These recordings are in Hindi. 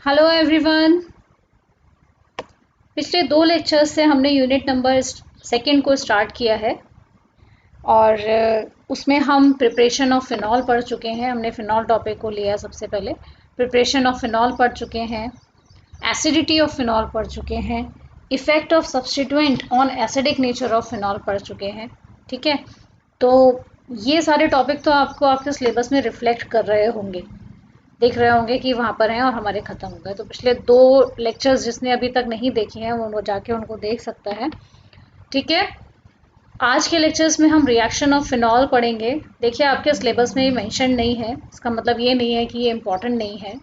Hello everyone. पिछले 2 लेक्चर्स से हमने यूनिट नंबर सेकंड को स्टार्ट किया है और उसमें हम प्रिपरेशन ऑफ फिनॉल पढ़ चुके हैं। हमने फिनॉल टॉपिक को लिया सबसे पहले। प्रिपरेशन ऑफ फिनॉल पढ़ चुके हैं, एसिडिटी ऑफ फिनॉल पढ़ चुके हैं, effect of substituent on acidic nature of phenol पढ़ चुके हैं। ठीक है, तो ये सारे टॉपिक तो आपको आपके सिलेबस में रिफ्लेक्ट कर रहे होंगे, देख रहे होंगे कि वहाँ पर हैं और हमारे ख़त्म हो गए। तो पिछले 2 लेक्चर्स जिसने अभी तक नहीं देखे हैं वो जाके उनको देख सकता है। ठीक है, आज के लेक्चर्स में हम रिएक्शन ऑफ फिनॉल पढ़ेंगे। देखिए, आपके सिलेबस में ये मेंशन नहीं है, इसका मतलब ये नहीं है कि ये इम्पॉर्टेंट नहीं है।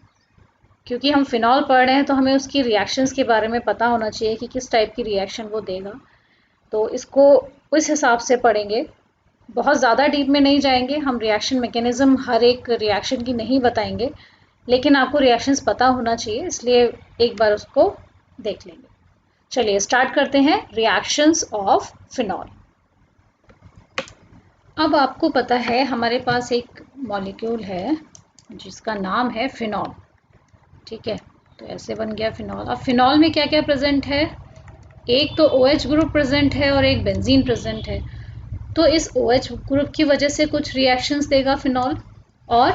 क्योंकि हम फिनॉल पढ़ रहे हैं तो हमें उसकी रिएक्शंस के बारे में पता होना चाहिए कि किस टाइप की रिएक्शन वो देगा। तो इसको उस हिसाब से पढ़ेंगे, बहुत ज़्यादा डीप में नहीं जाएंगे। हम रिएक्शन मैकेनिज़्म हर एक रिएक्शन की नहीं बताएंगे, लेकिन आपको रिएक्शंस पता होना चाहिए, इसलिए एक बार उसको देख लेंगे। चलिए स्टार्ट करते हैं रिएक्शंस ऑफ फिनॉल। अब आपको पता है हमारे पास एक मॉलिक्यूल है जिसका नाम है फिनॉल। ठीक है, तो ऐसे बन गया फिनॉल। अब फिनॉल में क्या क्या प्रेजेंट है? एक तो OH ग्रुप प्रेजेंट है और एक बेंजीन प्रेजेंट है। तो इस OH ग्रुप की वजह से कुछ रिएक्शंस देगा फिनॉल, और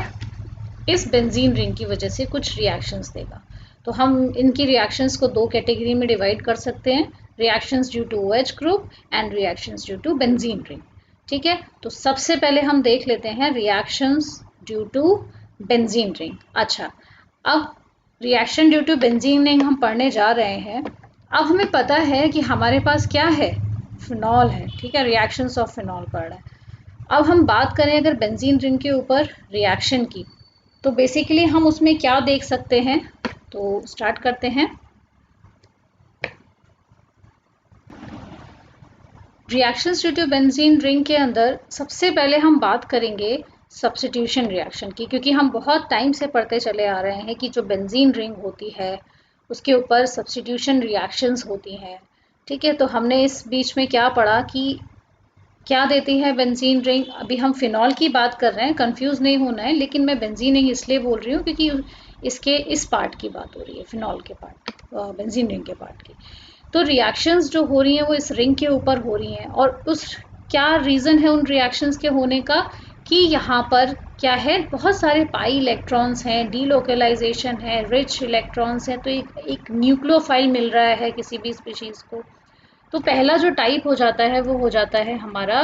इस बेंजीन रिंग की वजह से कुछ रिएक्शंस देगा। तो हम इनकी रिएक्शंस को 2 कैटेगरी में डिवाइड कर सकते हैं, reactions due to OH group and reactions due to benzene ring. ठीक है, तो सबसे पहले हम देख लेते हैं reactions due to benzene ring. अच्छा, अब reaction due to benzene ring हम पढ़ने जा रहे हैं। अब हमें पता है कि हमारे पास क्या है, फिनॉल है। ठीक है, रिएक्शंस ऑफ फिनॉल पढ़ रहे हैं। अब हम बात करें अगर बेंजीन रिंग के ऊपर रिएक्शन की, तो बेसिकली हम उसमें क्या देख सकते हैं, तो स्टार्ट करते हैं। Reactions due to benzene ring के अंदर सबसे पहले हम बात करेंगे सब्स्टिट्यूशन रिएक्शन की, क्योंकि हम बहुत टाइम से पढ़ते चले आ रहे हैं कि जो बेंजीन रिंग होती है उसके ऊपर सब्स्टिट्यूशन रिएक्शंस होती हैं। ठीक है, तो हमने इस बीच में क्या पढ़ा कि क्या देती है बेंजीन रिंग। अभी हम फिनॉल की बात कर रहे हैं, कंफ्यूज नहीं होना है, लेकिन मैं बेंजीन रिंग इसलिए बोल रही हूँ क्योंकि इसके इस पार्ट की बात हो रही है, फिनॉल के पार्ट, बेंजीन रिंग के पार्ट की। तो रिएक्शंस जो हो रही हैं वो इस रिंग के ऊपर हो रही हैं, और उस क्या रीज़न है उन रिएक्शंस के होने का कि यहाँ पर क्या है, बहुत सारे पाई इलेक्ट्रॉन्स हैं, डीलोकलाइजेशन है, रिच इलेक्ट्रॉन्स हैं, तो एक न्यूक्लियोफाइल मिल रहा है किसी भी स्पीशीज़ को। तो पहला जो टाइप हो जाता है वो हो जाता है हमारा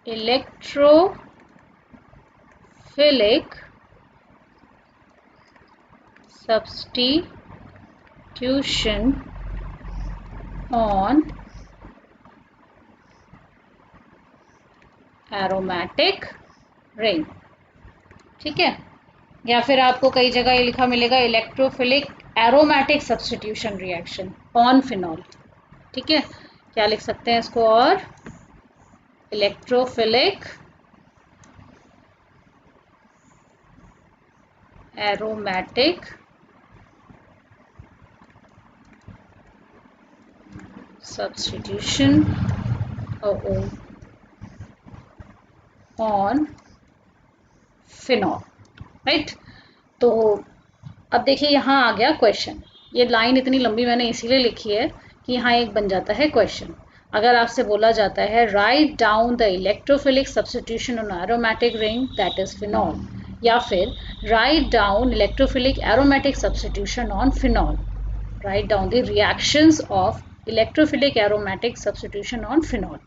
electrophilic substitution on aromatic ring. ठीक है, या फिर आपको कई जगह ये लिखा मिलेगा electrophilic aromatic substitution reaction on phenol. ठीक है, क्या लिख सकते हैं इसको, और electrophilic aromatic substitution on phenol. Right, तो अब देखिए यहाँ आ गया क्वेश्चन। ये लाइन इतनी लंबी मैंने इसीलिए लिखी है कि यहाँ एक बन जाता है क्वेश्चन। अगर आपसे बोला जाता है write down the electrophilic substitution on aromatic ring that is phenol, या फिर write down electrophilic aromatic substitution on phenol, write down the reactions of electrophilic aromatic substitution on phenol,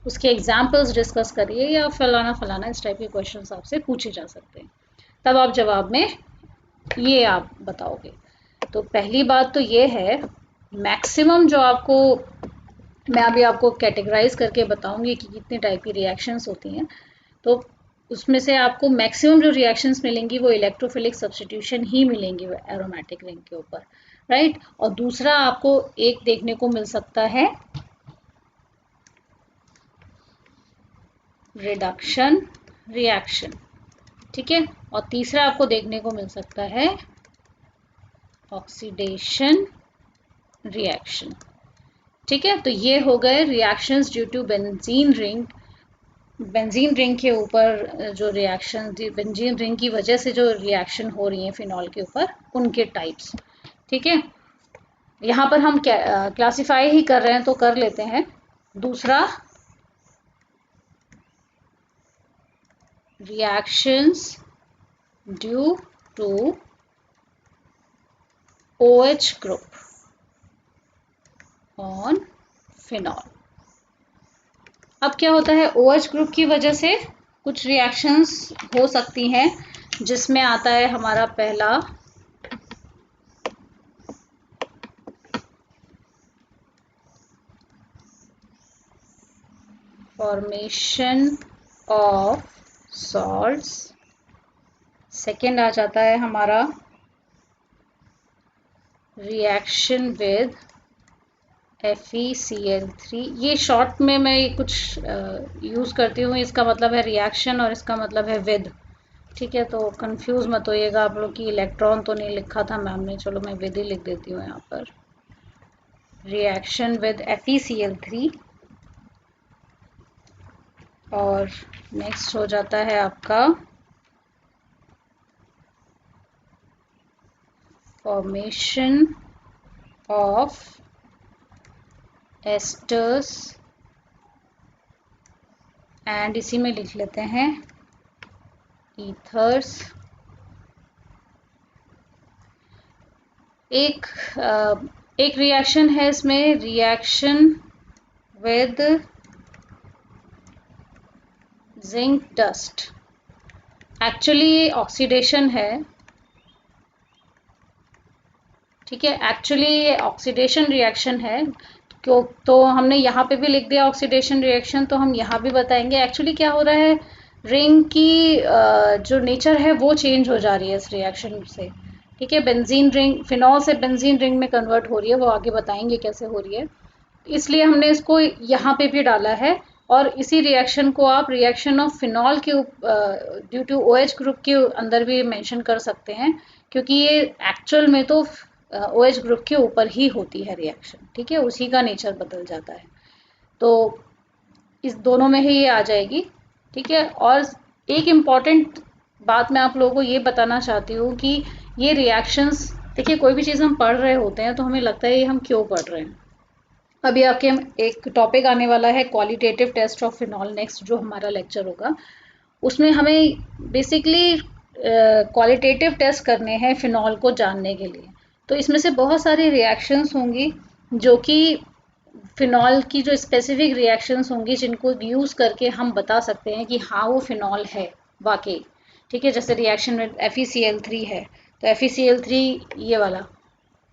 उसके एग्जाम्पल्स डिस्कस करिए, या फलाना फलाना इस टाइप के क्वेश्चन आपसे पूछे जा सकते हैं। तब आप जवाब में ये आप बताओगे। तो पहली बात तो ये है, मैक्सिमम जो आपको मैं अभी आपको कैटेगराइज करके बताऊंगी कि कितने टाइप की रिएक्शंस होती हैं, तो उसमें से आपको मैक्सिमम जो रिएक्शंस मिलेंगी वो इलेक्ट्रोफिलिक सब्स्टिट्यूशन ही मिलेंगी एरोमेटिक रिंग के ऊपर। राइट, और दूसरा आपको एक देखने को मिल सकता है रिडक्शन रिएक्शन। ठीक है, और तीसरा आपको देखने को मिल सकता है ऑक्सीडेशन रिएक्शन। ठीक है, तो ये हो गए reactions due to benzene ring benzene ring के ऊपर जो रिएक्शन, बेंजीन रिंग की वजह से जो रिएक्शन हो रही है फिनॉल के ऊपर, उनके टाइप्स। ठीक है, यहाँ पर हम क्लासिफाई ही कर रहे हैं तो कर लेते हैं। दूसरा, reactions due to OH group on phenol. अब क्या होता है, OH ग्रुप की वजह से कुछ रिएक्शंस हो सकती हैं, जिसमें आता है हमारा पहला फॉर्मेशन ऑफ सॉल्ट्स, सेकेंड आ जाता है हमारा रिएक्शन विद FeCl3। ये शॉर्ट में मैं कुछ यूज़ करती हूँ, इसका मतलब है रिएक्शन और इसका मतलब है विद। ठीक है, तो कंफ्यूज मत होइएगा आप लोग कि इलेक्ट्रॉन तो नहीं लिखा था मैम ने, चलो मैं विद ही लिख देती हूँ यहाँ पर। रिएक्शन विद FeCl3, और नेक्स्ट हो जाता है आपका फॉर्मेशन ऑफ एस्टर्स, एंड इसी में लिख लेते हैं ईथर्स। एक रिएक्शन है इसमें, reaction with zinc dust. Actually ये ऑक्सीडेशन है। ठीक है, एक्चुअली ये ऑक्सीडेशन रिएक्शन है, क्यों तो हमने यहाँ पे भी लिख दिया ऑक्सीडेशन रिएक्शन, तो हम यहाँ भी बताएंगे। एक्चुअली क्या हो रहा है, रिंग की जो नेचर है वो चेंज हो जा रही है इस रिएक्शन से। ठीक है, बेंजीन रिंग फिनॉल से बेंजीन रिंग में कन्वर्ट हो रही है, वो आगे बताएंगे कैसे हो रही है। इसलिए हमने इसको यहाँ पे भी डाला है, और इसी रिएक्शन को आप रिएक्शन ऑफ फिनॉल के ड्यू टू OH ग्रुप के अंदर भी मेंशन कर सकते हैं, क्योंकि ये एक्चुअल में तो OH ग्रुप के ऊपर ही होती है रिएक्शन। ठीक है, उसी का नेचर बदल जाता है, तो इस दोनों में ही ये आ जाएगी। ठीक है, और एक इम्पॉर्टेंट बात मैं आप लोगों को ये बताना चाहती हूँ कि ये रिएक्शंस, देखिए कोई भी चीज़ हम पढ़ रहे होते हैं तो हमें लगता है ये हम क्यों पढ़ रहे हैं। अभी आपके एक टॉपिक आने वाला है qualitative test of phenol, next जो हमारा लेक्चर होगा, उसमें हमें बेसिकली क्वालिटेटिव टेस्ट करने हैं फिनॉल को जानने के लिए। तो इसमें से बहुत सारी रिएक्शंस होंगी जो कि फिनॉल की जो स्पेसिफिक रिएक्शंस होंगी, जिनको यूज़ करके हम बता सकते हैं कि हाँ वो फिनॉल है वाकई। ठीक है, जैसे रिएक्शन में FeCl3 है, तो FeCl3 ये वाला,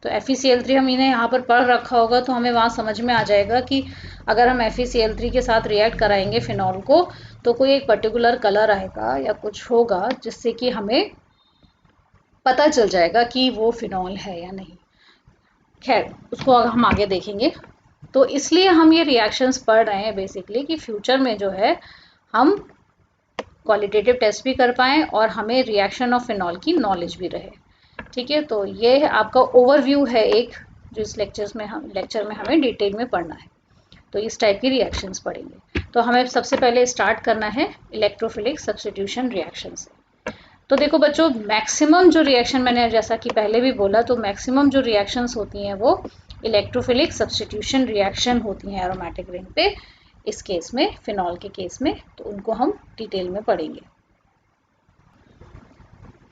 तो FeCl3 हम इन्हें यहाँ पर पढ़ रखा होगा तो हमें वहाँ समझ में आ जाएगा कि अगर हम FeCl3 के साथ रिएक्ट कराएंगे फिनॉल को, तो कोई एक पर्टिकुलर कलर आएगा या कुछ होगा जिससे कि हमें पता चल जाएगा कि वो फिनॉल है या नहीं। खैर, उसको हम आगे देखेंगे। तो इसलिए हम ये रिएक्शंस पढ़ रहे हैं बेसिकली, कि फ्यूचर में जो है हम क्वालिटेटिव टेस्ट भी कर पाएँ और हमें रिएक्शन ऑफ फिनॉल की नॉलेज भी रहे। ठीक है, तो ये आपका ओवरव्यू है एक, जो इस लेक्चर में हमें डिटेल में पढ़ना है। तो इस टाइप की रिएक्शंस पढ़ेंगे। तो हमें सबसे पहले स्टार्ट करना है इलेक्ट्रोफिलिक सब्स्टिट्यूशन रिएक्शन से। तो देखो बच्चों, मैक्सिमम जो रिएक्शन, मैंने जैसा कि पहले भी बोला, तो मैक्सिमम जो रिएक्शंस होती हैं वो इलेक्ट्रोफिलिक सब्स्टिट्यूशन रिएक्शन होती हैं एरोमेटिक रिंग पे। इस केस में, फिनॉल के केस में, तो उनको हम डिटेल में पढ़ेंगे।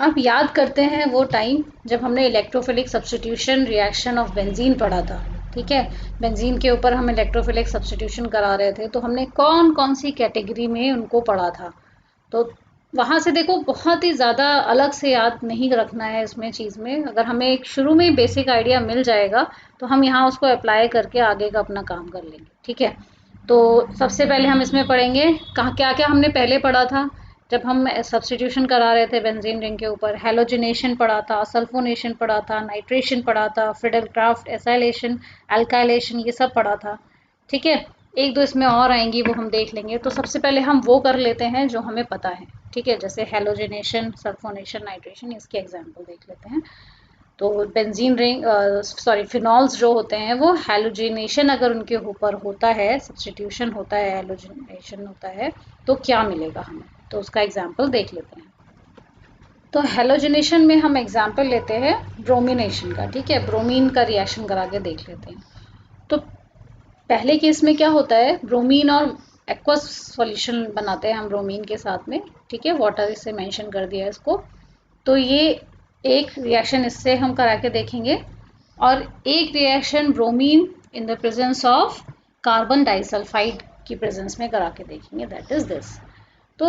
अब याद करते हैं वो टाइम जब हमने electrophilic substitution reaction of benzene पढ़ा था। ठीक है, बेंजीन के ऊपर हम इलेक्ट्रोफिलिक सब्स्टिट्यूशन करा रहे थे, तो हमने कौन कौन सी कैटेगरी में उनको पढ़ा था। तो वहाँ से देखो, बहुत ही ज़्यादा अलग से याद नहीं रखना है इसमें चीज़ में। अगर हमें एक शुरू में बेसिक आइडिया मिल जाएगा तो हम यहाँ उसको अप्लाई करके आगे का अपना काम कर लेंगे। ठीक है, तो सबसे पहले हम इसमें पढ़ेंगे कहाँ क्या क्या हमने पहले पढ़ा था जब हम सब्स्टिट्यूशन करा रहे थे बेंजीन रिंग के ऊपर। हैलोजिनेशन पढ़ा था, सल्फोनेशन पढ़ा था, नाइट्रेशन पढ़ा था, फ्रिडल-क्राफ्ट, एसाइलेशन, अल्काइलेशन, ये सब पढ़ा था। ठीक है, एक दो इसमें और आएंगी, वो हम देख लेंगे। तो सबसे पहले हम वो कर लेते हैं जो हमें पता है। ठीक है, जैसे हैलोजिनेशन, सल्फोनेशन, नाइट्रेशन, इसके एग्जाम्पल देख लेते हैं। तो बेंजीन रिंग फिनॉल्स जो होते हैं वो हैलोजिनेशन अगर उनके ऊपर होता है, सब्स्टिट्यूशन होता है, हैलोजिनेशन होता है, तो क्या मिलेगा हमें, तो उसका एग्जाम्पल देख लेते हैं। तो हैलोजिनेशन में हम एग्जाम्पल लेते हैं ब्रोमिनेशन का, ठीक है, ब्रोमीन का रिएक्शन करा के देख लेते हैं। तो पहले केस में क्या होता है, ब्रोमीन और एक्वस सॉल्यूशन बनाते हैं हम ब्रोमीन के साथ में, ठीक है, वाटर इससे मेंशन कर दिया है इसको। तो ये एक रिएक्शन इससे हम करा के देखेंगे, और एक reaction bromine in the presence of carbon disulphide की प्रेजेंस में करा के देखेंगे, दैट इज दिस। तो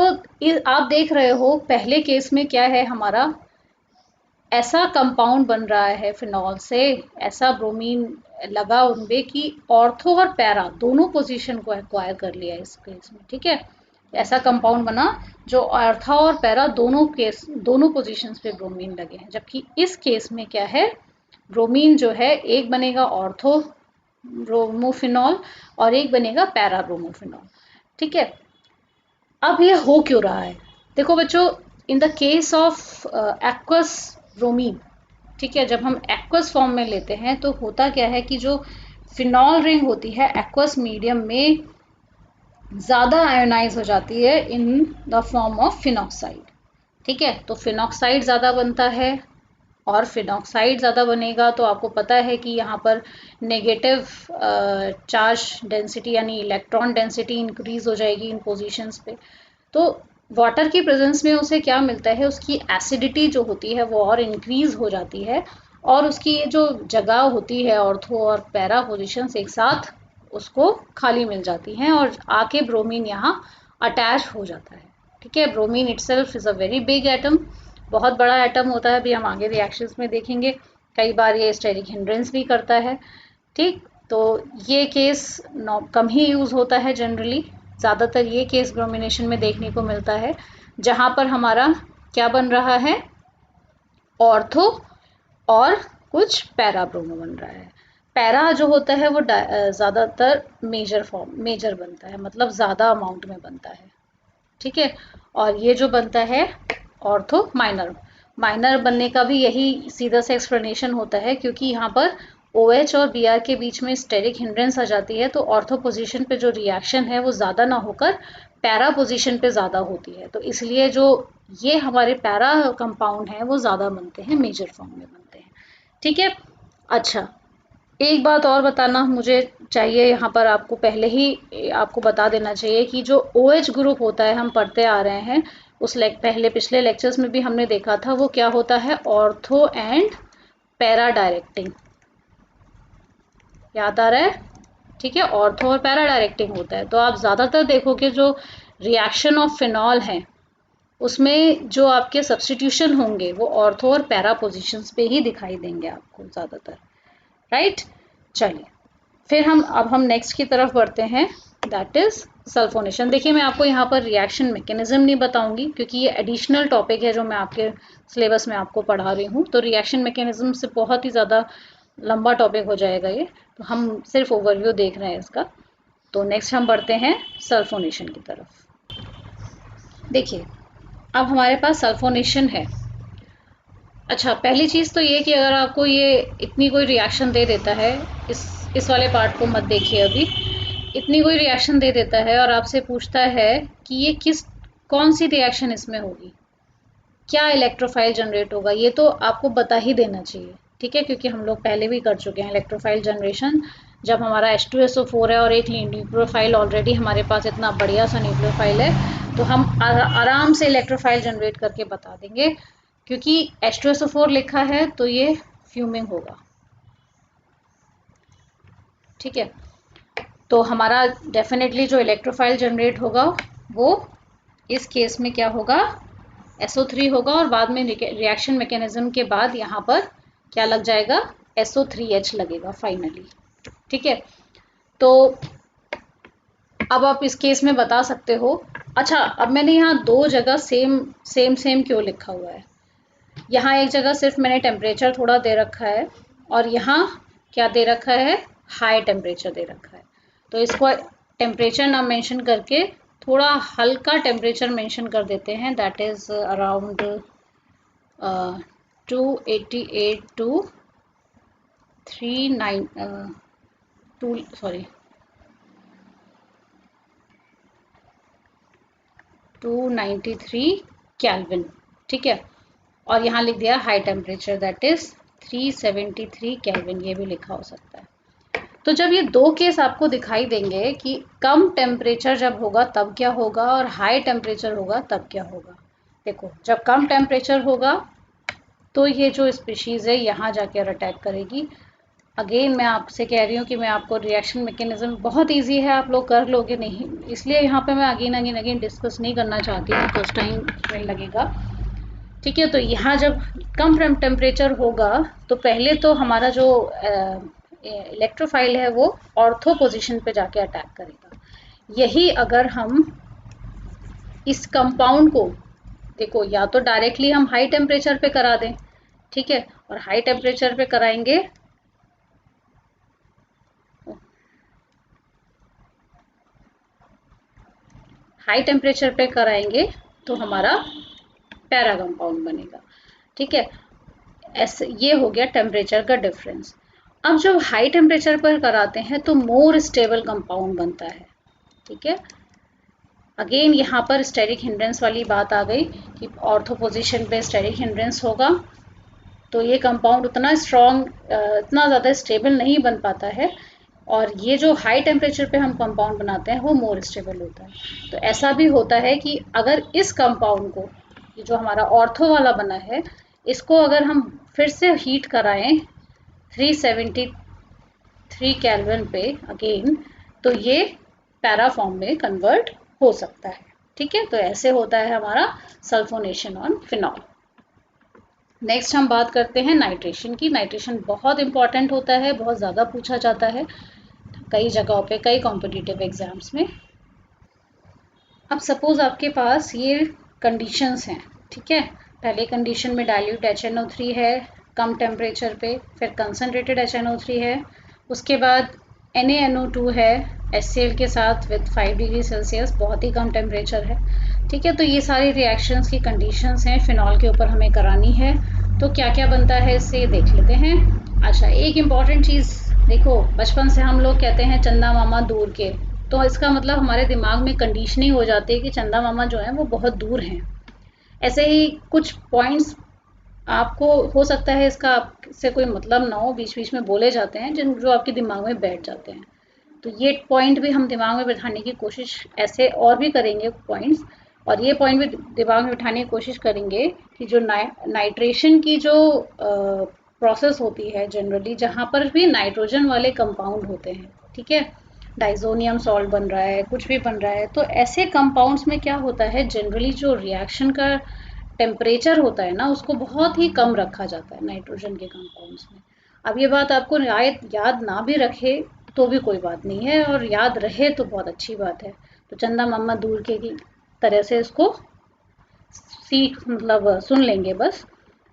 आप देख रहे हो पहले केस में क्या है, हमारा ऐसा कंपाउंड बन रहा है फिनॉल से, ऐसा ब्रोमीन लगा उनमें कि ऑर्थो और पैरा दोनों पोजीशन को एक्वायर कर लिया इस केस में, ठीक है, ऐसा कंपाउंड बना जो ऑर्थो और पैरा दोनों पोजीशंस पे ब्रोमीन लगे हैं। जबकि इस केस में क्या है, ब्रोमीन जो है एक बनेगा ऑर्थो ब्रोमोफिनॉल और एक बनेगा पैरा ब्रोमोफिनॉल, ठीक है। अब ये हो क्यों रहा है, देखो बच्चों, in the case of aqueous bromine, ठीक है, जब हम एक्वस फॉर्म में लेते हैं तो होता क्या है कि जो फिनॉल रिंग होती है एक्वस मीडियम में ज़्यादा आयोनाइज हो जाती है in the form of phenoxide, ठीक है। तो फिनॉक्साइड ज़्यादा बनता है, और फिनॉक्साइड ज़्यादा बनेगा तो आपको पता है कि यहाँ पर नेगेटिव चार्ज डेंसिटी यानी इलेक्ट्रॉन डेंसिटी इंक्रीज हो जाएगी इन पोजीशंस पे। तो वाटर की प्रेजेंस में उसे क्या मिलता है, उसकी एसिडिटी जो होती है वो और इंक्रीज हो जाती है, और उसकी ये जो जगह होती है ऑर्थो और पैरा पोजीशंस एक साथ उसको खाली मिल जाती हैं, और आके ब्रोमीन यहाँ अटैच हो जाता है, ठीक है। Bromine itself is a very big atom, बहुत बड़ा एटम होता है, अभी हम आगे रिएक्शंस में देखेंगे। कई बार ये स्टेरिक हिंड्रेंस भी करता है, ठीक। तो ये केस कम ही यूज़ होता है जनरली, ज़्यादातर ये केस ब्रोमिनेशन में देखने को मिलता है जहाँ पर हमारा क्या बन रहा है, ऑर्थो और कुछ पैरा ब्रोमो बन रहा है। पैरा जो होता है वो ज़्यादातर मेजर बनता है, मतलब ज़्यादा अमाउंट में बनता है, ठीक है। और ये जो बनता है ऑर्थो माइनर बनने का भी यही सीधा सा एक्सप्लेनेशन होता है, क्योंकि यहाँ पर OH और Br के बीच में स्टेरिक हिंड्रेंस आ जाती है, तो ऑर्थो पोजीशन पे जो रिएक्शन है वो ज़्यादा ना होकर पैरा पोजीशन पे ज़्यादा होती है, तो इसलिए जो ये हमारे पैरा कंपाउंड हैं वो ज़्यादा बनते हैं, मेजर फॉर्म में बनते हैं, ठीक है। अच्छा, एक बात और बताना मुझे चाहिए यहाँ पर, आपको पहले ही आपको बता देना चाहिए कि जो OH ग्रुप होता है हम पढ़ते आ रहे हैं, उस पहले पिछले लेक्चर्स में भी हमने देखा था, वो क्या होता है, ऑर्थो एंड पैरा डायरेक्टिंग, याद आ रहा है, ठीक है, ऑर्थो और पैरा डायरेक्टिंग होता है। तो आप ज़्यादातर देखोगे जो रिएक्शन ऑफ फिनॉल है उसमें जो आपके सब्स्टिट्यूशन होंगे वो ऑर्थो और पैरा पोजिशंस पे ही दिखाई देंगे आपको ज़्यादातर, राइट। चलिए फिर हम नेक्स्ट की तरफ बढ़ते हैं, दैट इज सल्फोनेशन। देखिए मैं आपको यहाँ पर रिएक्शन मैकेनिज्म नहीं बताऊंगी क्योंकि ये एडिशनल टॉपिक है जो मैं आपके सिलेबस में आपको पढ़ा रही हूँ, तो रिएक्शन मैकेनिज्म से बहुत ही ज़्यादा लंबा टॉपिक हो जाएगा ये, तो हम सिर्फ ओवरव्यू देख रहे हैं इसका। तो नेक्स्ट हम बढ़ते हैं सल्फोनेशन की तरफ। देखिए अब हमारे पास सल्फोनेशन है। अच्छा, पहली चीज़ तो ये कि अगर आपको ये इतनी कोई रिएक्शन दे देता है, इस वाले पार्ट को मत देखिए अभी, इतनी कोई रिएक्शन दे देता है और आपसे पूछता है कि ये कौन सी रिएक्शन इसमें होगी, क्या इलेक्ट्रोफाइल जनरेट होगा, ये तो आपको बता ही देना चाहिए, ठीक है, क्योंकि हम लोग पहले भी कर चुके हैं इलेक्ट्रोफाइल जनरेशन। जब हमारा H2SO4 है और एक न्यूक्लियोफाइल ऑलरेडी हमारे पास इतना बढ़िया सा न्यूक्लियोफाइल है, तो हम आराम से इलेक्ट्रोफाइल जनरेट करके बता देंगे, क्योंकि H2SO4 लिखा है तो ये फ्यूमिंग होगा, ठीक है। तो हमारा डेफिनेटली जो इलेक्ट्रोफाइल जनरेट होगा वो इस केस में क्या होगा, SO3 होगा, और बाद में रिएक्शन मैकेनिज्म के बाद यहाँ पर क्या लग जाएगा, SO3H लगेगा फाइनली, ठीक है। तो अब आप इस केस में बता सकते हो। अच्छा, अब मैंने यहाँ दो जगह सेम क्यों लिखा हुआ है, यहाँ एक जगह सिर्फ मैंने टेम्परेचर थोड़ा दे रखा है और यहाँ क्या दे रखा है, हाई टेम्परेचर दे रखा है, तो इसको टेम्परेचर ना मेंशन करके थोड़ा हल्का टेम्परेचर मेंशन कर देते हैं, that is around 288 to 293 kelvin, ठीक है। और यहाँ लिख दिया high temperature that is 373 kelvin, ये भी लिखा हो सकता है। तो जब ये दो केस आपको दिखाई देंगे कि कम टेम्परेचर जब होगा तब क्या होगा और हाई टेम्परेचर होगा तब क्या होगा। देखो, जब कम टेम्परेचर होगा तो ये जो स्पीशीज़ है यहाँ जाके अटैक करेगी। अगेन मैं आपसे कह रही हूँ कि मैं आपको रिएक्शन मैकेनिज्म बहुत इजी है, आप लोग कर लोगे, नहीं इसलिए यहाँ पे मैं अगेन डिस्कस नहीं करना चाहती हूँ, कुछ टाइम लगेगा, ठीक है। तो यहाँ जब कम टेम्परेचर होगा तो पहले तो हमारा जो इलेक्ट्रोफाइल है वो ऑर्थो पोजीशन पे जाके अटैक करेगा। यही अगर हम इस कंपाउंड को, देखो या तो डायरेक्टली हम हाई टेम्परेचर पे करा दें, ठीक है, और हाई टेम्परेचर पे कराएंगे तो हमारा पैरा कंपाउंड बनेगा, ठीक है। ऐसे ये हो गया टेम्परेचर का डिफरेंस। अब जब हाई टेम्परेचर पर कराते हैं तो मोर स्टेबल कंपाउंड बनता है, ठीक है। अगेन यहाँ पर स्टेरिक हिंड्रेंस वाली बात आ गई कि ऑर्थो पोजीशन पे स्टेरिक हिंड्रेंस होगा तो ये कंपाउंड उतना स्ट्रॉन्ग, इतना ज़्यादा स्टेबल नहीं बन पाता है, और ये जो हाई टेम्परेचर पे हम कंपाउंड बनाते हैं वो मोर स्टेबल होता है। तो ऐसा भी होता है कि अगर इस कंपाउंड को, ये जो हमारा ऑर्थो वाला बना है, इसको अगर हम फिर से हीट कराएं 373 केल्विन पे अगेन, तो ये पैरा फॉर्म में कन्वर्ट हो सकता है, ठीक है। तो ऐसे होता है हमारा सल्फोनेशन ऑन फिनॉल। नेक्स्ट हम बात करते हैं नाइट्रेशन की। नाइट्रेशन बहुत इंपॉर्टेंट होता है, बहुत ज़्यादा पूछा जाता है कई जगहों पे, कई कॉम्पिटिटिव एग्जाम्स में। अब सपोज आपके पास ये कंडीशंस हैं, ठीक है। पहले कंडीशन में डाइल्यूट HNO3 है कम टेम्परेचर पे, फिर कंसनट्रेटेड HNO3 है, उसके बाद NaNO2 है HCl के साथ विद 5 डिग्री सेल्सियस, बहुत ही कम टेम्परेचर है, ठीक है। तो ये सारी रिएक्शंस की कंडीशंस हैं, फिनॉल के ऊपर हमें करानी है। तो क्या क्या बनता है इससे देख लेते हैं। अच्छा, एक इम्पॉर्टेंट चीज़ देखो, बचपन से हम लोग कहते हैं चंदा मामा दूर के, तो इसका मतलब हमारे दिमाग में कंडीशनिंग हो जाती है कि चंदा मामा जो है वो बहुत दूर हैं। ऐसे ही कुछ पॉइंट्स आपको हो सकता है इसका आपसे कोई मतलब ना हो, बीच बीच में बोले जाते हैं जो आपके दिमाग में बैठ जाते हैं। तो ये पॉइंट भी हम दिमाग में बैठाने की कोशिश ऐसे और भी करेंगे पॉइंट्स, और ये पॉइंट भी दिमाग में बैठाने की कोशिश करेंगे कि जो नाइट्रेशन की जो प्रोसेस होती है जनरली, जहाँ पर भी नाइट्रोजन वाले कंपाउंड होते हैं, ठीक है, डाइजोनियम सॉल्ट बन रहा है, कुछ भी बन रहा है, तो ऐसे कंपाउंड्स में क्या होता है जनरली जो रिएक्शन का टेम्परेचर होता है ना उसको बहुत ही कम रखा जाता है नाइट्रोजन के कंपाउंड्स में। अब ये बात आपको याद ना भी रखे तो भी कोई बात नहीं है, और याद रहे तो बहुत अच्छी बात है। तो चंदा मामा दूर के की तरह से इसको सीख मतलब सुन लेंगे बस।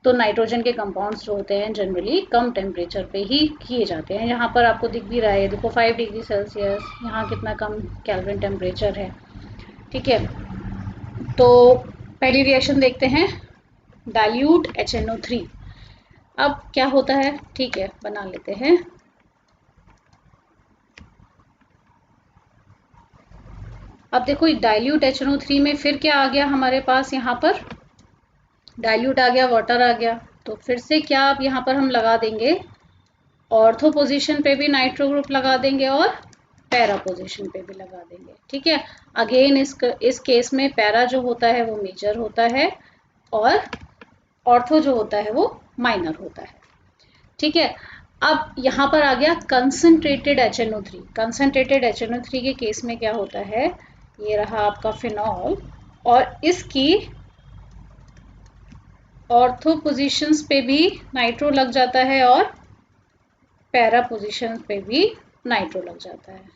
तो नाइट्रोजन के कंपाउंड्स जो होते हैं जनरली कम टेम्परेचर पे ही किए जाते हैं। यहाँ पर आपको दिख भी रहा है, देखो 5 डिग्री सेल्सियस, यहाँ कितना कम केल्विन टेम्परेचर है, ठीक है। तो पहली रिएक्शन देखते हैं, डाइल्यूट HNO3। अब क्या होता है, ठीक है, बना लेते हैं। अब देखो डाइल्यूट HNO3 में फिर क्या आ गया हमारे पास, यहाँ पर डाइल्यूट आ गया, वाटर आ गया, तो फिर से क्या अब यहाँ पर हम लगा देंगे, ऑर्थो पोजीशन पे भी नाइट्रो ग्रुप लगा देंगे और पैरा पोजीशन पे भी लगा देंगे, ठीक है। अगेन इस केस में पैरा जो होता है वो मेजर होता है और ऑर्थो जो होता है वो माइनर होता है, ठीक है। अब यहाँ पर आ गया कंसंट्रेटेड HNO3। कंसंट्रेटेड HNO3 के केस में क्या होता है, ये रहा आपका फिनॉल, और इसकी ऑर्थो पोजीशंस पे भी नाइट्रो लग जाता है और पैरा पोजीशन पे भी नाइट्रो लग जाता है,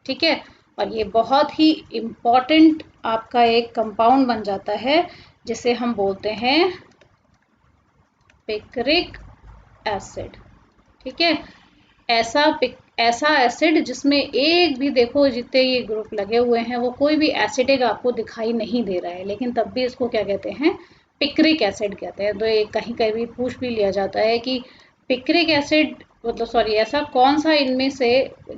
ठीक है। और ये बहुत ही इम्पॉर्टेंट आपका एक कंपाउंड बन जाता है जिसे हम बोलते हैं पिक्रिक एसिड, ठीक है। ऐसा एसिड जिसमें एक भी, देखो जितने ये ग्रुप लगे हुए हैं वो कोई भी एसिडिक आपको दिखाई नहीं दे रहा है, लेकिन तब भी इसको क्या कहते हैं, पिक्रिक एसिड कहते हैं। तो ये कहीं कहीं भी पूछ भी लिया जाता है कि पिक्रिक एसिड मतलब सॉरी ऐसा कौन सा इनमें से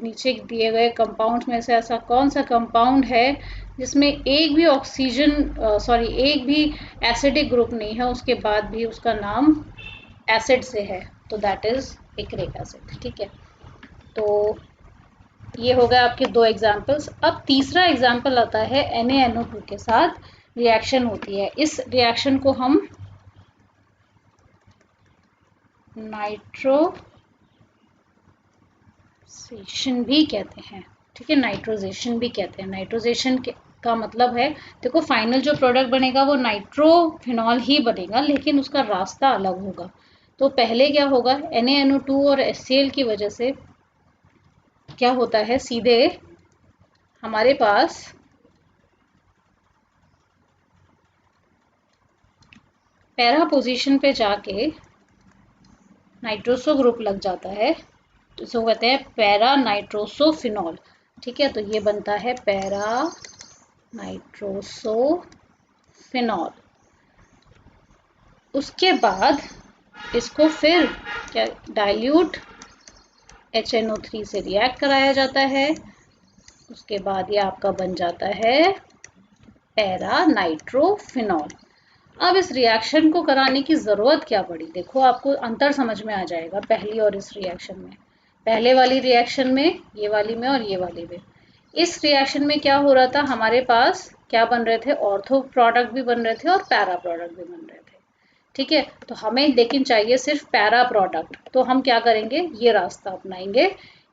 नीचे दिए गए कंपाउंड्स में से ऐसा कौन सा कंपाउंड है जिसमें एक भी ऑक्सीजन सॉरी एक भी एसिडिक ग्रुप नहीं है, उसके बाद भी उसका नाम एसिड से है, तो दैट इज पिक्रिक एसिड। ठीक है, तो ये हो गया आपके दो एग्जाम्पल्स। अब तीसरा एग्जाम्पल आता है NaNO2 के साथ रिएक्शन होती है। इस रिएक्शन को हम नाइट्रोसेशन भी कहते हैं। ठीक है, नाइट्रोजेशन भी कहते हैं। नाइट्रोजेशन का मतलब है, देखो फाइनल जो प्रोडक्ट बनेगा वो नाइट्रोफिनॉल ही बनेगा, लेकिन उसका रास्ता अलग होगा। तो पहले क्या होगा, NaNO2 और HCl की वजह से क्या होता है, सीधे हमारे पास पैरा पोजीशन पे जाके नाइट्रोसो ग्रुप लग जाता है, तो इसको कहते हैं पैरा नाइट्रोसोफिनॉल। ठीक है, तो ये बनता है पैरा नाइट्रोसोफिनॉल। उसके बाद इसको फिर क्या डाइल्यूट HNO3 से रिएक्ट कराया जाता है। उसके बाद ये आपका बन जाता है पैरा नाइट्रोफिनॉल। अब इस रिएक्शन को कराने की ज़रूरत क्या पड़ी, देखो आपको अंतर समझ में आ जाएगा पहली और इस रिएक्शन में। पहले वाली रिएक्शन में, ये वाली में और ये वाली में, इस रिएक्शन में क्या हो रहा था, हमारे पास क्या बन रहे थे, ऑर्थो प्रोडक्ट भी बन रहे थे और पैरा प्रोडक्ट भी बन रहे थे। ठीक है, तो हमें लेकिन चाहिए सिर्फ पैरा प्रोडक्ट। तो हम क्या करेंगे, ये रास्ता अपनाएंगे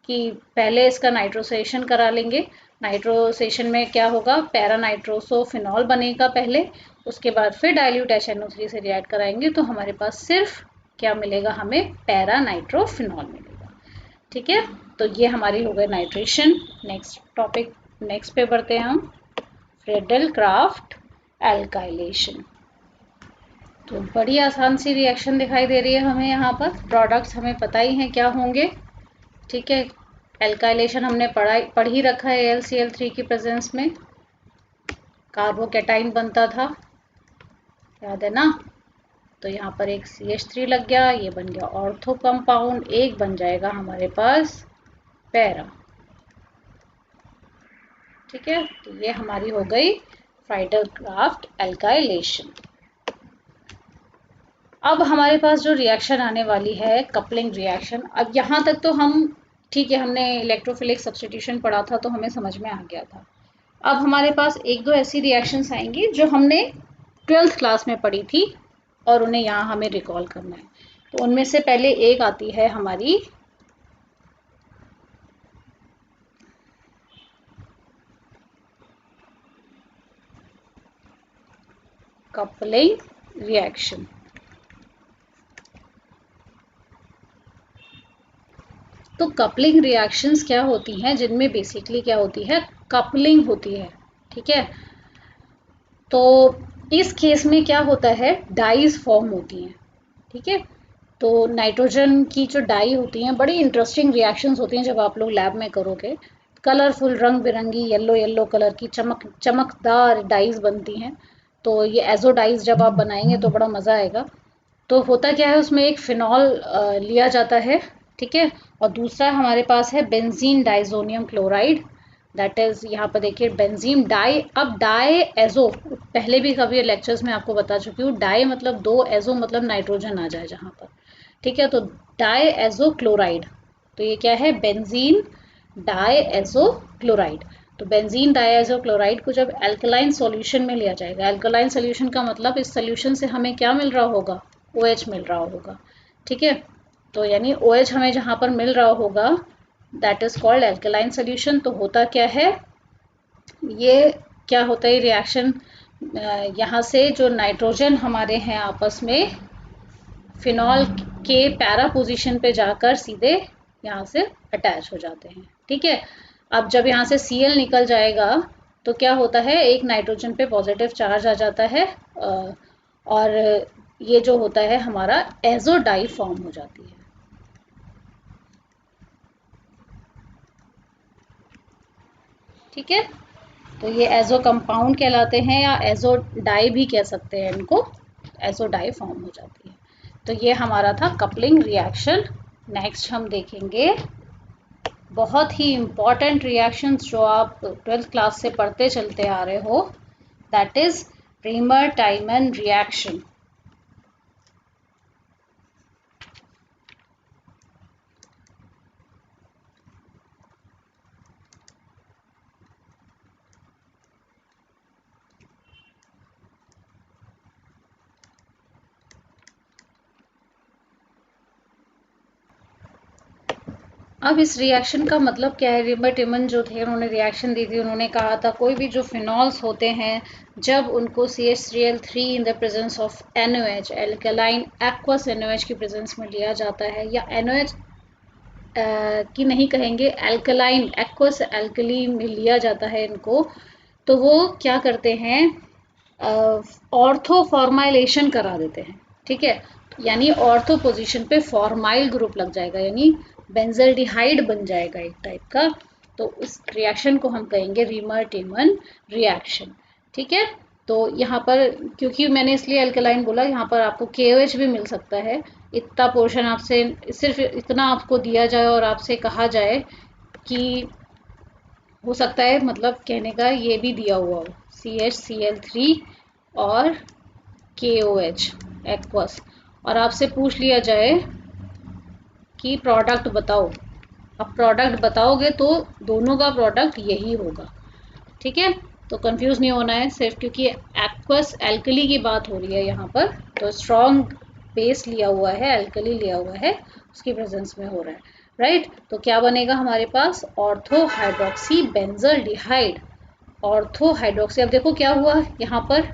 कि पहले इसका नाइट्रोसेशन करा लेंगे। नाइट्रोसेशन में क्या होगा, पैरा नाइट्रोसोफिनॉल बनेगा पहले, उसके बाद फिर डाइल्यूट HNO3 से रिएक्ट कराएंगे, तो हमारे पास सिर्फ क्या मिलेगा, हमें पैरा नाइट्रोफिनॉल मिलेगा। ठीक है, तो ये हमारी हो गई नाइट्रेशन। नेक्स्ट टॉपिक, नेक्स्ट पे बढ़ते हैं हम, फ्रेडल क्राफ्ट एल्काइलेशन। तो बड़ी आसान सी रिएक्शन दिखाई दे रही है हमें यहाँ पर। प्रोडक्ट्स हमें पता ही हैं क्या होंगे। ठीक है, एल्काइलेशन हमने पढ़ ही रखा है, AlCl3 की प्रेजेंस में कार्बोकैटाइन बनता था, याद है ना। तो यहाँ पर एक CH3 लग गया, ये बन गया ऑर्थो कंपाउंड, एक बन जाएगा हमारे पास पैरा। ठीक है, तो ये हमारी हो गई फ्राइडल क्राफ्ट एल्काइलेशन। अब हमारे पास जो रिएक्शन आने वाली है कपलिंग रिएक्शन। अब यहाँ तक तो हम ठीक है, हमने इलेक्ट्रोफिलिक सब्स्टिट्यूशन पढ़ा था तो हमें समझ में आ गया था। अब हमारे पास एक दो ऐसी रिएक्शंस आएंगी जो हमने 12th क्लास में पढ़ी थी और उन्हें यहाँ हमें रिकॉल करना है। तो उनमें से पहले एक आती है हमारी कपलिंग रिएक्शन। तो कपलिंग रिएक्शंस क्या होती हैं, जिनमें बेसिकली क्या होती है, कपलिंग होती है। ठीक है, तो इस केस में क्या होता है, डाइज फॉर्म होती हैं। ठीक है, तो नाइट्रोजन की जो डाई होती हैं, बड़ी इंटरेस्टिंग रिएक्शंस होती हैं जब आप लोग लैब में करोगे। कलरफुल रंग बिरंगी येलो येलो कलर की चमकदार डाइज बनती हैं। तो ये एजो डाइज जब आप बनाएंगे तो बड़ा मज़ा आएगा। तो होता क्या है, उसमें एक फिनॉल लिया जाता है। ठीक है, और दूसरा हमारे पास है benzene diazonium chloride, that is यहाँ पर देखिए बेंजीन डाई। अब डाई एजो, पहले भी कभी लेक्चर्स में आपको बता चुकी हूँ, डाई मतलब दो, एजो मतलब नाइट्रोजन आ जाए जहाँ पर। ठीक है, तो डाई एजो क्लोराइड, तो ये क्या है, बेंजीन डाई एजो क्लोराइड। तो बेंजीन डाइएजो क्लोराइड को जब एल्कलाइन सॉल्यूशन में लिया जाएगा, एल्कलाइन सॉल्यूशन का मतलब इस सॉल्यूशन से हमें क्या मिल रहा होगा, OH मिल रहा होगा। ठीक है, तो यानी OH हमें जहाँ पर मिल रहा होगा that is called alkaline solution. तो होता क्या है, ये क्या होता है रिएक्शन, यहाँ से जो नाइट्रोजन हमारे हैं आपस में फिनॉल के पैरा पोजीशन पे जाकर सीधे यहाँ से अटैच हो जाते हैं। ठीक है, अब जब यहाँ से Cl निकल जाएगा तो क्या होता है, एक नाइट्रोजन पे पॉजिटिव चार्ज आ जाता है और ये जो होता है हमारा एजो डाई फॉर्म हो जाती है। ठीक है, तो ये एजो कंपाउंड कहलाते हैं या एजो डाई भी कह सकते हैं इनको। एसओ डाई फॉर्म हो जाती है। तो ये हमारा था कपलिंग रिएक्शन। नेक्स्ट हम देखेंगे बहुत ही इम्पॉर्टेंट रिएक्शंस जो आप 12th क्लास से पढ़ते चलते आ रहे हो, दैट इज रीमर-टाइमन रिएक्शन। अब इस रिएक्शन का मतलब क्या है? रीमर-टाइमन जो थे उन्होंने रिएक्शन दी थी, उन्होंने कहा था कोई भी जो फिनॉल्स होते हैं जब उनको CH3L3 in the presence of NaOH, alkaline aqueous NaOH की प्रेजेंस में लिया जाता है, या NaOH की नहीं कहेंगे, एल्कलाइन एक्वस एल्कली में लिया जाता है इनको, तो वो क्या करते हैं, ऑर्थो फॉर्माइलेशन करा देते हैं। ठीक है, यानी ऑर्थो पोजीशन पे फॉर्माइल ग्रुप लग जाएगा, यानी बेंजल्डिहाइड बन जाएगा एक टाइप का। तो इस रिएक्शन को हम कहेंगे रीमर-टाइमन रिएक्शन। ठीक है, तो यहाँ पर क्योंकि मैंने इसलिए अल्कलाइन बोला, यहाँ पर आपको KOH भी मिल सकता है। इतना पोर्शन आपसे, सिर्फ इतना आपको दिया जाए और आपसे कहा जाए कि हो सकता है, मतलब कहने का ये भी दिया हुआ हो CHCl3 और KOH एक्वस, और आपसे पूछ लिया जाए कि प्रोडक्ट बताओ। अब प्रोडक्ट बताओगे तो दोनों का प्रोडक्ट यही होगा। ठीक है, तो कंफ्यूज नहीं होना है, सिर्फ क्योंकि एक्वस एल्कली की बात हो रही है यहाँ पर, तो स्ट्रॉन्ग बेस लिया हुआ है, एल्कली लिया हुआ है, उसकी प्रेजेंस में हो रहा है। राइट, तो क्या बनेगा हमारे पास? Ortho hydroxy benzaldehyde. Ortho hydroxy, अब देखो क्या हुआ यहाँ पर,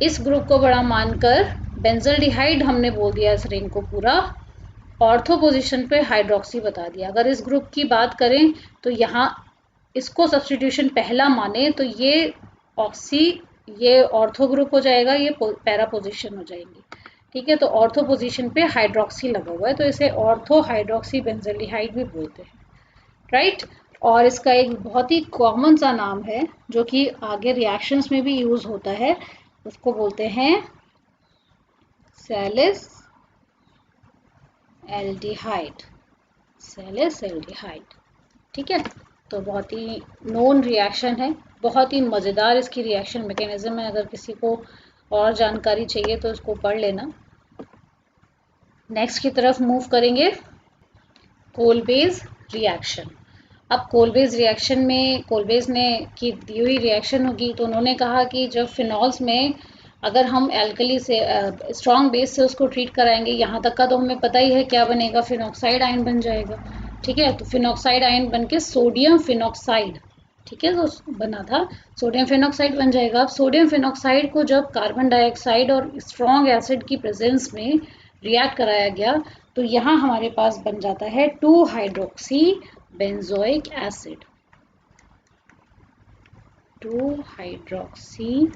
इस ग्रुप को बड़ा मानकर बेंजल्डिहाइड हमने बोल दिया इस रिंग को पूरा, ऑर्थो पोजीशन पे हाइड्रोक्सी बता दिया। अगर इस ग्रुप की बात करें तो यहाँ इसको सब्स्टिट्यूशन पहला माने तो ये ऑक्सी, ये ऑर्थो ग्रुप हो जाएगा, ये पैरा पोजीशन हो जाएंगी। ठीक है, तो ऑर्थो पोजीशन पे हाइड्रोक्सी लगा हुआ है, तो इसे ऑर्थो हाइड्रोक्सी बेंजल्डिहाइड भी बोलते हैं। राइट, और इसका एक बहुत ही कॉमन सा नाम है जो कि आगे रिएक्शंस में भी यूज होता है, उसको बोलते हैं सैलिस एल्डिहाइड। सैलिस एल्डिहाइड। ठीक है, तो बहुत ही नोन रिएक्शन है, बहुत ही मज़ेदार इसकी रिएक्शन मैकेनिज्म है। अगर किसी को और जानकारी चाहिए तो इसको पढ़ लेना। नेक्स्ट की तरफ मूव करेंगे, कोलबेज रिएक्शन। अब कोलबेज रिएक्शन में कोलबेज ने की दी हुई रिएक्शन होगी, तो उन्होंने कहा कि जब फिनॉल्स में अगर हम एल्कली से स्ट्रॉन्ग बेस से उसको ट्रीट कराएंगे, यहाँ तक का तो हमें पता ही है क्या बनेगा, फिनॉक्साइड आयन बन जाएगा। ठीक है, तो फिनॉक्साइड आयन बन के सोडियम फिनॉक्साइड, ठीक है, तो बना था सोडियम फिनॉक्साइड बन जाएगा। अब सोडियम फिनॉक्साइड को जब कार्बन डाइऑक्साइड और स्ट्रॉन्ग एसिड की प्रेजेंस में रिएक्ट कराया गया, तो यहाँ हमारे पास बन जाता है 2 hydroxy benzoic acid. 2 hydroxy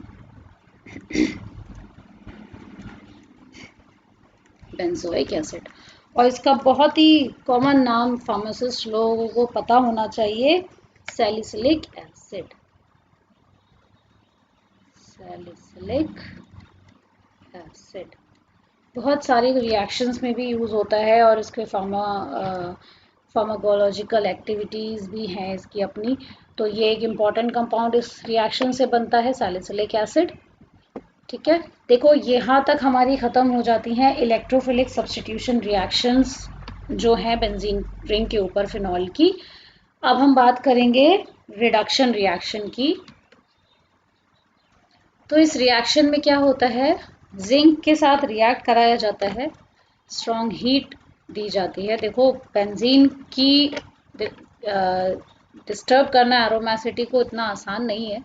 benzoic acid, और इसका बहुत ही कॉमन नाम फार्मासिस्ट लोगों को पता होना चाहिए, सैलिसिलिक एसिड। सैलिसिलिक एसिड बहुत सारे रिएक्शंस में भी यूज़ होता है, और इसके फार्माकोलॉजिकल एक्टिविटीज़ भी हैं इसकी अपनी। तो ये एक इम्पॉर्टेंट कंपाउंड इस रिएक्शन से बनता है, सैलिसिलिक एसिड। ठीक है, देखो यहाँ तक हमारी ख़त्म हो जाती हैं इलेक्ट्रोफिलिक सब्स्टिट्यूशन रिएक्शंस जो हैं बेंजीन रिंग के ऊपर फिनॉल की। अब हम बात करेंगे रिडक्शन रिएक्शन की। तो इस रिएक्शन में क्या होता है, जिंक के साथ रिएक्ट कराया जाता है, स्ट्रॉन्ग हीट दी जाती है। देखो बेंजीन की डिस्टर्ब करना एरोमेसिटी को इतना आसान नहीं है।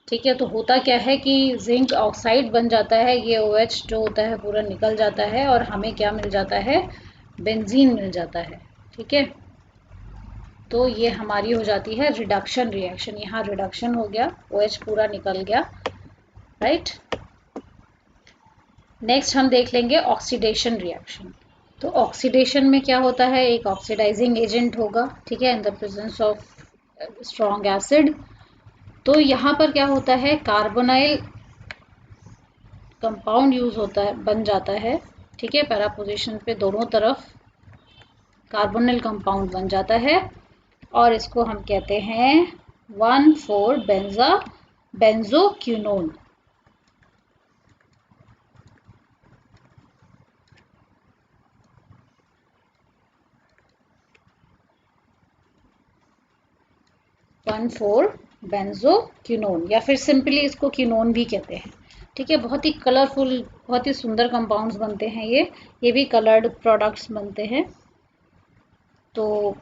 ठीक है, तो होता क्या है कि जिंक ऑक्साइड बन जाता है, ये OH जो होता है पूरा निकल जाता है, और हमें क्या मिल जाता है, बेंजीन मिल जाता है। ठीक है, तो ये हमारी हो जाती है रिडक्शन रिएक्शन। यहाँ रिडक्शन हो गया, OH पूरा निकल गया। राइट, नेक्स्ट हम देख लेंगे ऑक्सीडेशन रिएक्शन। तो ऑक्सीडेशन में क्या होता है, एक ऑक्सीडाइजिंग एजेंट होगा, ठीक है, in the presence of strong acid. तो यहाँ पर क्या होता है, कार्बोनाइल कंपाउंड यूज होता है, बन जाता है, ठीक है। पैरा पोजीशन पे दोनों तरफ कार्बोनिल कंपाउंड बन जाता है और इसको हम कहते हैं 1,4 बेंजोक्विनोन। बेंजोक्विनोन या फिर सिंपली इसको क्विनोन भी कहते हैं, ठीक है। बहुत ही कलरफुल, बहुत ही सुंदर कंपाउंड्स बनते हैं ये भी कलर्ड प्रोडक्ट्स बनते हैं। तो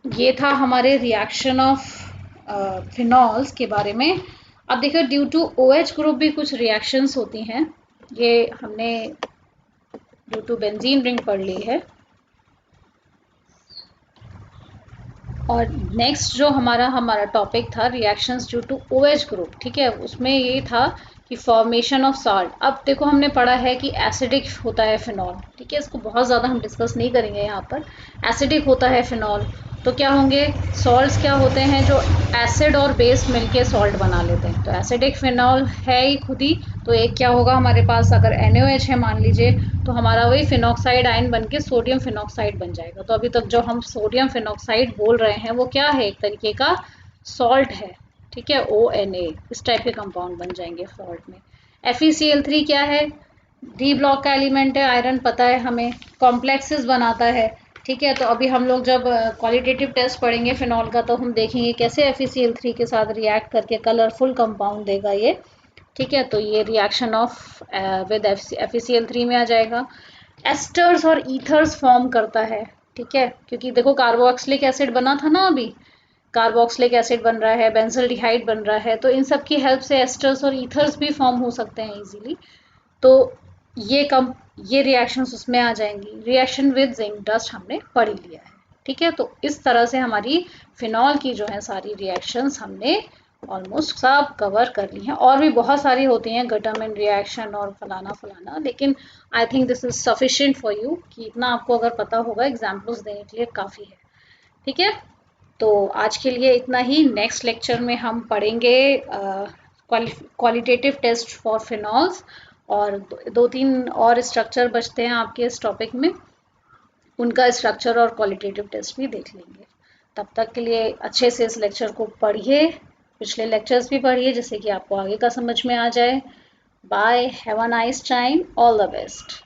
ये था हमारे रिएक्शन ऑफ फिनॉल्स के बारे में। अब देखो ड्यू टू OH ग्रुप भी कुछ रिएक्शंस होती हैं, ये हमने ड्यू टू बेंजीन रिंग पढ़ ली है। और नेक्स्ट जो हमारा टॉपिक था reactions due to OH group, ठीक है, उसमें ये था कि फॉर्मेशन ऑफ साल्ट। अब देखो हमने पढ़ा है कि एसिडिक होता है फिनॉल, ठीक है, इसको बहुत ज़्यादा हम डिस्कस नहीं करेंगे यहाँ पर। एसिडिक होता है फिनॉल, तो क्या होंगे सॉल्ट्स, क्या होते हैं जो एसिड और बेस मिलके सॉल्ट बना लेते हैं। तो एसिडिक फिनॉल है ही खुद ही, तो एक क्या होगा हमारे पास, अगर NaOH है मान लीजिए, तो हमारा वही फिनॉक्साइड आयन बन के सोडियम फिनॉक्साइड बन जाएगा। तो अभी तक जो हम सोडियम फिनॉक्साइड बोल रहे हैं वो क्या है, एक तरीके का सॉल्ट है, ठीक है, ONA, इस टाइप के कंपाउंड बन जाएंगे सॉल्ट में। FeCl3 क्या है, डी ब्लॉक का एलिमेंट है, आयरन पता है हमें, कॉम्प्लेक्सेस बनाता है, ठीक है। तो अभी हम लोग जब क्वालिटेटिव टेस्ट पढ़ेंगे फिनॉल का, तो हम देखेंगे कैसे FeCl3 के साथ रिएक्ट करके कलरफुल कंपाउंड देगा ये, ठीक है। तो ये रिएक्शन ऑफ विद FeCl3 में आ जाएगा। एस्टर्स और ईथर्स फॉर्म करता है, ठीक है, क्योंकि देखो कार्बोक्सिलिक एसिड बना था ना, अभी कार्बोक्सिलिक एसिड बन रहा है, बेंजल्डिहाइड बन रहा है, तो इन सब की हेल्प से एस्टर्स और ईथर्स भी फॉर्म हो सकते हैं इजीली। तो ये रिएक्शंस उसमें आ जाएंगी। रिएक्शन विद जिंक डस्ट हमने पढ़ लिया है, ठीक है। तो इस तरह से हमारी फिनॉल की जो है सारी रिएक्शंस हमने ऑलमोस्ट सब कवर कर ली हैं। और भी बहुत सारी होती हैं, गटामिन रिएक्शन और फलाना फलाना, लेकिन I think this is sufficient for you कि इतना आपको अगर पता होगा एग्जाम्पल्स देने के लिए काफ़ी है, ठीक है। तो आज के लिए इतना ही। नेक्स्ट लेक्चर में हम पढ़ेंगे क्वालिटेटिव टेस्ट फॉर फिनॉल्स, और दो तीन और स्ट्रक्चर बचते हैं आपके इस टॉपिक में, उनका स्ट्रक्चर और क्वालिटेटिव टेस्ट भी देख लेंगे। तब तक के लिए अच्छे से इस लेक्चर को पढ़िए, पिछले लेक्चर्स भी पढ़िए, जिससे कि आपको आगे का समझ में आ जाए। Bye, have a nice time, all the best.